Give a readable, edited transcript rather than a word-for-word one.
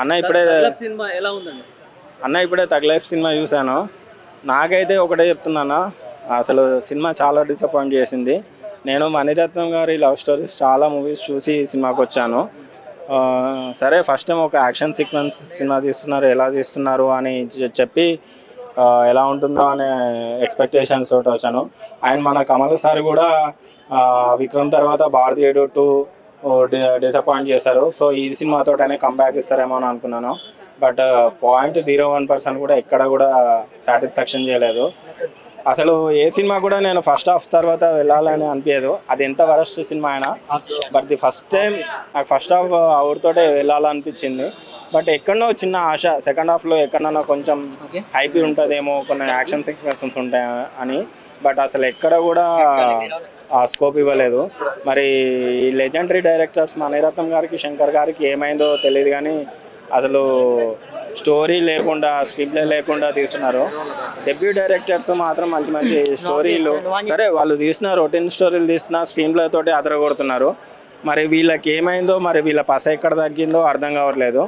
అన్న ఇప్పుడే సినిమా ఎలా ఉందండి? తగ్ లైఫ్ సినిమా చూశాను. నాకైతే ఒకటే చెప్తున్నాను, అసలు సినిమా చాలా డిసప్పాయింట్ చేసింది. నేను మణిరత్నం గారి లవ్ స్టోరీస్ చాలా మూవీస్ చూసి ఈ సినిమాకి వచ్చాను. సరే ఫస్ట్ టైం ఒక యాక్షన్ సీక్వెన్స్ సినిమా తీస్తున్నారు, ఎలా తీస్తున్నారు అని చెప్పి ఎలా ఉంటుందో అనే ఎక్స్పెక్టేషన్స్ తోటి వచ్చాను. అండ్ మన కమల్ సార్ కూడా విక్రమ్ తర్వాత భారతీయుడు 2 డిసప్పాయింట్ చేశారు. సో ఈ సినిమాతోటనే కంబ్యాక్ ఇస్తారేమో అని అనుకున్నాను. బట్ 0.01% కూడా ఎక్కడ కూడా సాటిస్ఫాక్షన్ చేయలేదు. అసలు ఏ సినిమా కూడా నేను ఫస్ట్ హాఫ్ తర్వాత వెళ్ళాలని అనిపించదు, అది ఎంత వరస్ట్ సినిమా అయినా. బట్ ది ఫస్ట్ టైం నాకు ఫస్ట్ హాఫ్ అవుట్తోటే వెళ్ళాలనిపించింది. బట్ ఎక్కడనో చిన్న ఆశ సెకండ్ హాఫ్లో ఎక్కడన్నా కొంచెం హైపీ ఉంటుందేమో, కొన్ని యాక్షన్ సీక్వెన్సెస్ ఉంటాయి అని. బట్ అసలు ఎక్కడ కూడా ఆ స్కోప్ ఇవ్వలేదు. మరి ఈ లెజెండరీ డైరెక్టర్స్ మణిరత్నం గారికి, శంకర్ గారికి ఏమైందో తెలియదు కానీ అసలు స్టోరీ లేకుండా, స్క్రీన్ ప్లే లేకుండా తీస్తున్నారు. డెబ్యూ డైరెక్టర్స్ మాత్రం మంచి మంచి స్టోరీలు, సరే వాళ్ళు తీసిన రొటీన్ స్టోరీలు తీసిన స్క్రీన్ ప్లే తోటి అదరగొడుతున్నారు. మరి వీళ్ళకి ఏమైందో, మరి వీళ్ళ పస ఎక్కడ తగ్గిందో అర్థం కావట్లేదు.